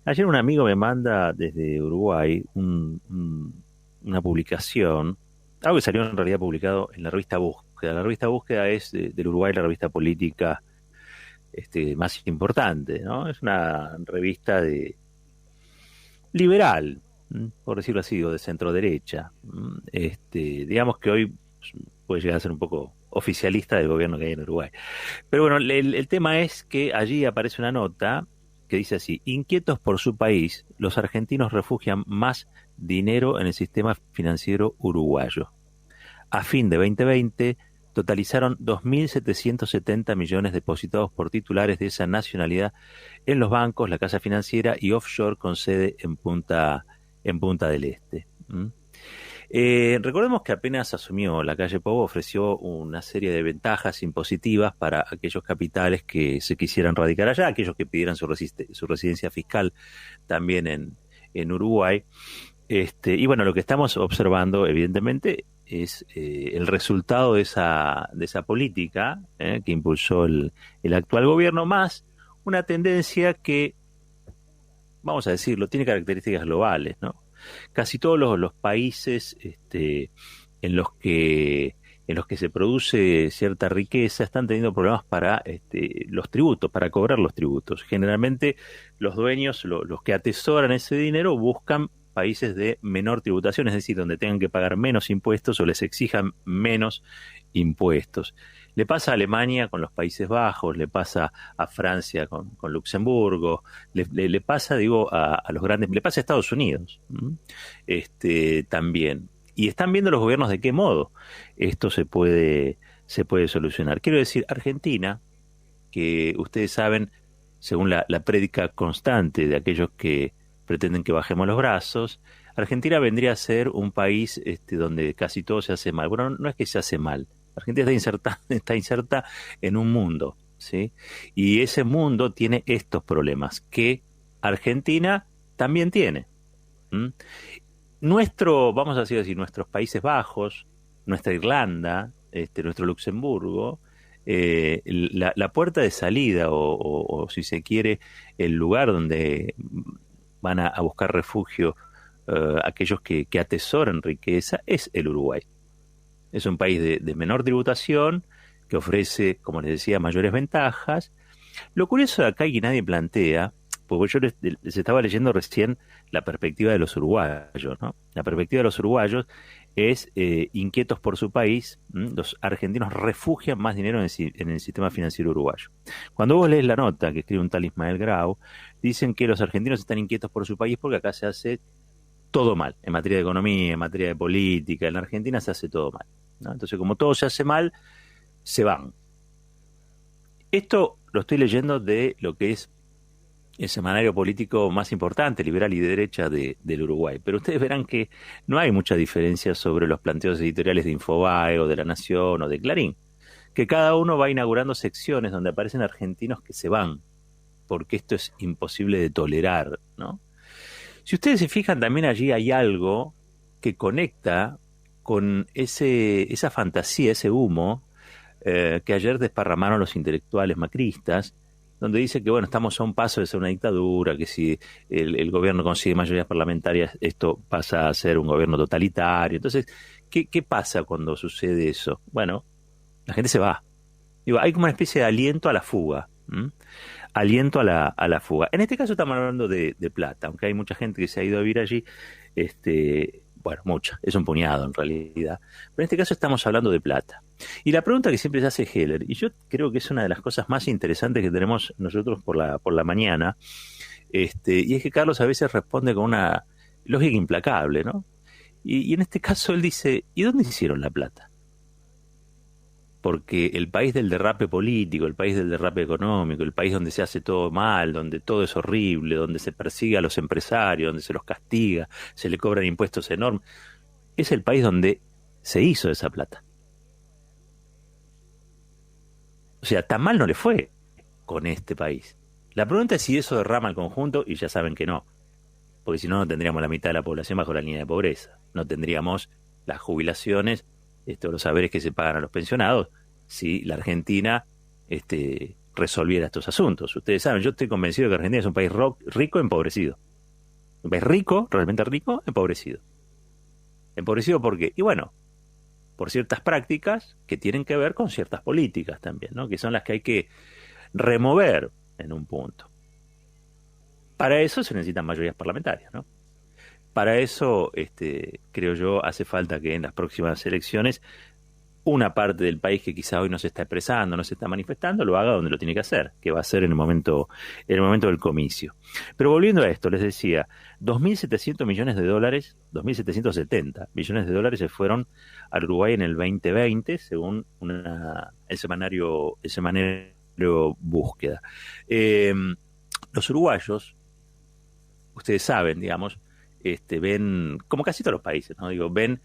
Ayer un amigo me manda desde Uruguay una publicación, algo que salió en realidad publicado en la revista Búsqueda. La revista Búsqueda es del Uruguay la revista política más importante, ¿no? Es una revista de liberal, por decirlo así, o de centro derecha. Digamos que hoy puede llegar a ser un poco oficialista del gobierno que hay en Uruguay. Pero bueno, el tema es que allí aparece una nota que dice así: inquietos por su país, los argentinos refugian más dinero en el sistema financiero uruguayo. A fin de 2020, totalizaron 2.770 millones depositados por titulares de esa nacionalidad en los bancos, la casa financiera y offshore con sede en Punta del Este. Recordemos que apenas asumió la calle Pou, ofreció una serie de ventajas impositivas para aquellos capitales que se quisieran radicar allá, aquellos que pidieran su residencia fiscal también en Uruguay. Y bueno, lo que estamos observando, evidentemente, es el resultado de esa política que impulsó el actual gobierno, más una tendencia que, vamos a decirlo, tiene características globales, ¿no? Casi todos los países en los que se produce cierta riqueza están teniendo problemas para los tributos, para cobrar los tributos. Generalmente los dueños, los que atesoran ese dinero, buscan países de menor tributación, es decir, donde tengan que pagar menos impuestos o les exijan menos impuestos. Le pasa a Alemania con los Países Bajos, le pasa a Francia con Luxemburgo, le pasa, digo, a los grandes, le pasa a Estados Unidos también. Y están viendo los gobiernos de qué modo esto se puede solucionar. Quiero decir, Argentina, que ustedes saben, según la prédica constante de aquellos que pretenden que bajemos los brazos, Argentina vendría a ser un país donde casi todo se hace mal. Bueno, no es que se hace mal. Argentina está inserta en un mundo, ¿sí? Y ese mundo tiene estos problemas que Argentina también tiene. ¿Mm? Vamos a decir, nuestros Países Bajos, nuestra Irlanda, nuestro Luxemburgo, la puerta de salida o si se quiere, el lugar donde van a buscar refugio aquellos que atesoran riqueza, es el Uruguay. Es un país de menor tributación, que ofrece, como les decía, mayores ventajas. Lo curioso de acá y que nadie plantea, porque yo les estaba leyendo recién la perspectiva de los uruguayos, ¿no? La perspectiva de los uruguayos es inquietos por su país, los argentinos refugian más dinero en el sistema financiero uruguayo. Cuando vos lees la nota que escribe un tal Ismael Grau, dicen que los argentinos están inquietos por su país porque acá se hace todo mal, en materia de economía, en materia de política, en la Argentina se hace todo mal, ¿no? Entonces, como todo se hace mal, se van. Esto lo estoy leyendo de lo que es el semanario político más importante, liberal y de derecha del Uruguay. Pero ustedes verán que no hay mucha diferencia sobre los planteos editoriales de Infobae o de La Nación o de Clarín, que cada uno va inaugurando secciones donde aparecen argentinos que se van, porque esto es imposible de tolerar, ¿no? Si ustedes se fijan, también allí hay algo que conecta con esa fantasía, ese humo que ayer desparramaron los intelectuales macristas, donde dice que, bueno, estamos a un paso de ser una dictadura, que si el gobierno consigue mayorías parlamentarias, esto pasa a ser un gobierno totalitario. Entonces, ¿qué pasa cuando sucede eso? Bueno, la gente se va. Digo, hay como una especie de aliento a la fuga. Aliento a la fuga. En este caso estamos hablando de plata, aunque hay mucha gente que se ha ido a vivir allí, bueno, mucha, es un puñado en realidad, pero en este caso estamos hablando de plata. Y la pregunta que siempre se hace Heller, y yo creo que es una de las cosas más interesantes que tenemos nosotros por la mañana, y es que Carlos a veces responde con una lógica implacable, ¿no? Y en este caso él dice, ¿y dónde hicieron la plata? Porque el país del derrape político, el país del derrape económico, el país donde se hace todo mal, donde todo es horrible, donde se persigue a los empresarios, donde se los castiga, se le cobran impuestos enormes, es el país donde se hizo esa plata. O sea, tan mal no le fue con este país. La pregunta es si eso derrama al conjunto, y ya saben que no, porque si no, no tendríamos la mitad de la población bajo la línea de pobreza, no tendríamos las jubilaciones, los saberes que se pagan a los pensionados, si la Argentina resolviera estos asuntos. Ustedes saben, yo estoy convencido que Argentina es un país rico, empobrecido. Un país rico, realmente rico, empobrecido. ¿Empobrecido por qué? Y bueno, por ciertas prácticas que tienen que ver con ciertas políticas también, ¿no? Que son las que hay que remover en un punto. Para eso se necesitan mayorías parlamentarias, ¿no? Para eso, creo yo, hace falta que en las próximas elecciones una parte del país que quizá hoy no se está expresando, no se está manifestando, lo haga donde lo tiene que hacer, que va a ser en el momento del comicio. Pero volviendo a esto, les decía, 2.700 millones de dólares, 2.770 millones de dólares se fueron al Uruguay en el 2020, según el semanario Búsqueda. Los uruguayos, ustedes saben, digamos, ven, como casi todos los países, ¿no? Digo, ven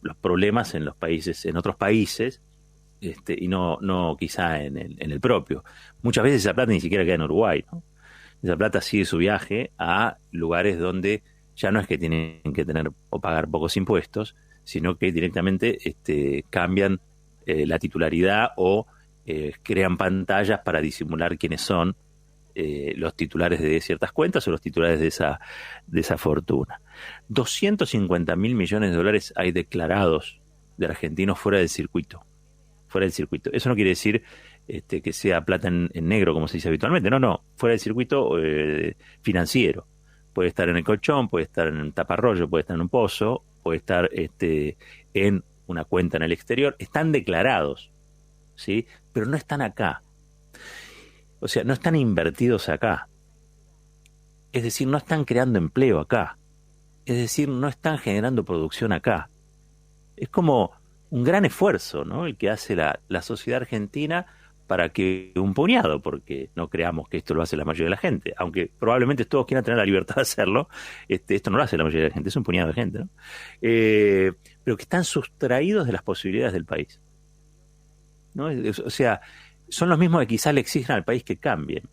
los problemas en los países, en otros países, y no quizá en el propio. Muchas veces esa plata ni siquiera queda en Uruguay, ¿no? Esa plata sigue su viaje a lugares donde ya no es que tienen que tener o pagar pocos impuestos, sino que directamente cambian la titularidad o crean pantallas para disimular quiénes son los titulares de ciertas cuentas o los titulares de esa fortuna. 250.000 millones de dólares hay declarados de argentinos fuera del circuito. Fuera del circuito. Eso no quiere decir que sea plata en negro, como se dice habitualmente. No, fuera del circuito financiero. Puede estar en el colchón, puede estar en un taparrollo, puede estar en un pozo, puede estar en una cuenta en el exterior. Están declarados, ¿sí? Pero no están acá. O sea, no están invertidos acá. Es decir, no están creando empleo acá. Es decir, no están generando producción acá. Es como un gran esfuerzo, ¿no? El que hace la sociedad argentina para que un puñado, porque no creamos que esto lo hace la mayoría de la gente, aunque probablemente todos quieran tener la libertad de hacerlo, esto no lo hace la mayoría de la gente, es un puñado de gente, ¿no? Pero que están sustraídos de las posibilidades del país, ¿no? O sea, son los mismos que quizás le exigen al país que cambien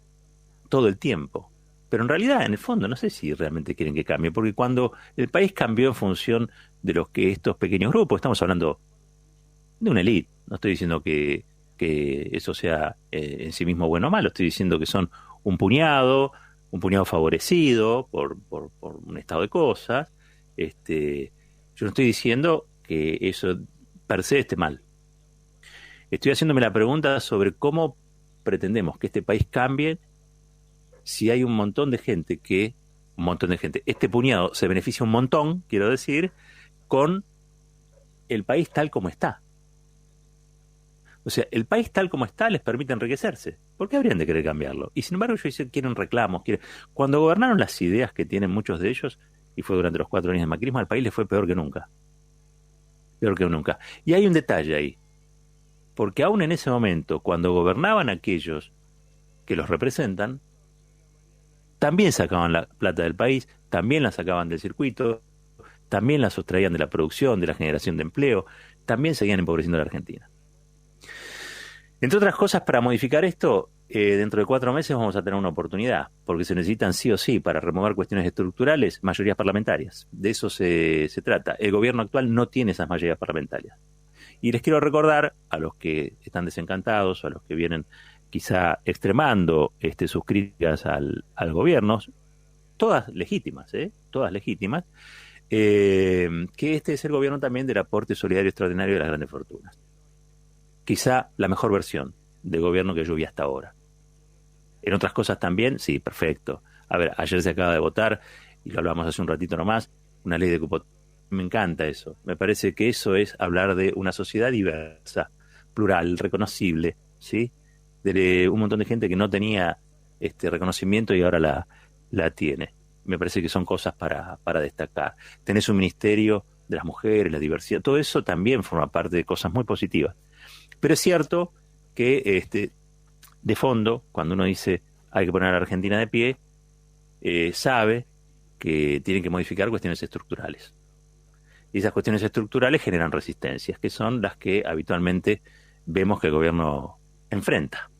todo el tiempo. Pero en realidad, en el fondo, no sé si realmente quieren que cambie, porque cuando el país cambió en función de los que estos pequeños grupos, estamos hablando de una élite, no estoy diciendo que eso sea en sí mismo bueno o malo, estoy diciendo que son un puñado favorecido por un estado de cosas. Yo no estoy diciendo que eso per se esté mal. Estoy haciéndome la pregunta sobre cómo pretendemos que este país cambie si hay un montón de gente, este puñado se beneficia un montón, quiero decir, con el país tal como está. O sea, el país tal como está les permite enriquecerse. ¿Por qué habrían de querer cambiarlo? Y sin embargo ellos quieren reclamos. Cuando gobernaron las ideas que tienen muchos de ellos, y fue durante los 4 años de macrismo, al país les fue peor que nunca. Peor que nunca. Y hay un detalle ahí. Porque aún en ese momento, cuando gobernaban aquellos que los representan, también sacaban la plata del país, también la sacaban del circuito, también la sustraían de la producción, de la generación de empleo, también seguían empobreciendo a la Argentina. Entre otras cosas, para modificar esto, dentro de 4 meses vamos a tener una oportunidad, porque se necesitan sí o sí, para remover cuestiones estructurales, mayorías parlamentarias. De eso se trata. El gobierno actual no tiene esas mayorías parlamentarias. Y les quiero recordar a los que están desencantados, a los que vienen quizá extremando sus críticas al gobierno, todas legítimas, que este es el gobierno también del aporte solidario extraordinario de las grandes fortunas. Quizá la mejor versión del gobierno que yo vi hasta ahora. En otras cosas también, sí, perfecto. A ver, ayer se acaba de votar, y lo hablamos hace un ratito nomás, una ley de cupo. Me encanta eso. Me parece que eso es hablar de una sociedad diversa, plural, reconocible, ¿sí? De un montón de gente que no tenía este reconocimiento y ahora la tiene. Me parece que son cosas para destacar. Tenés un ministerio de las mujeres, la diversidad, todo eso también forma parte de cosas muy positivas. Pero es cierto que de fondo, cuando uno dice hay que poner a la Argentina de pie, sabe que tienen que modificar cuestiones estructurales. Y esas cuestiones estructurales generan resistencias, que son las que habitualmente vemos que el gobierno enfrenta.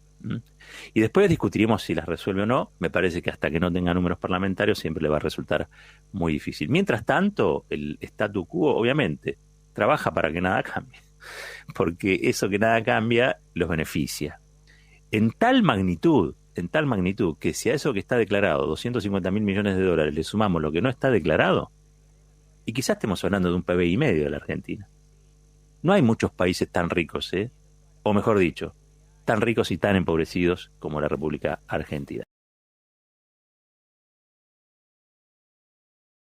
Y después discutiremos si las resuelve o no. Me parece que hasta que no tenga números parlamentarios siempre le va a resultar muy difícil. Mientras tanto, el statu quo obviamente trabaja para que nada cambie, porque eso que nada cambia los beneficia. en tal magnitud, que si a eso que está declarado, 250 mil millones de dólares, le sumamos lo que no está declarado, y quizás estemos hablando de un PBI y medio de la Argentina. No hay muchos países tan ricos, ¿eh? O mejor dicho, tan ricos y tan empobrecidos como la República Argentina.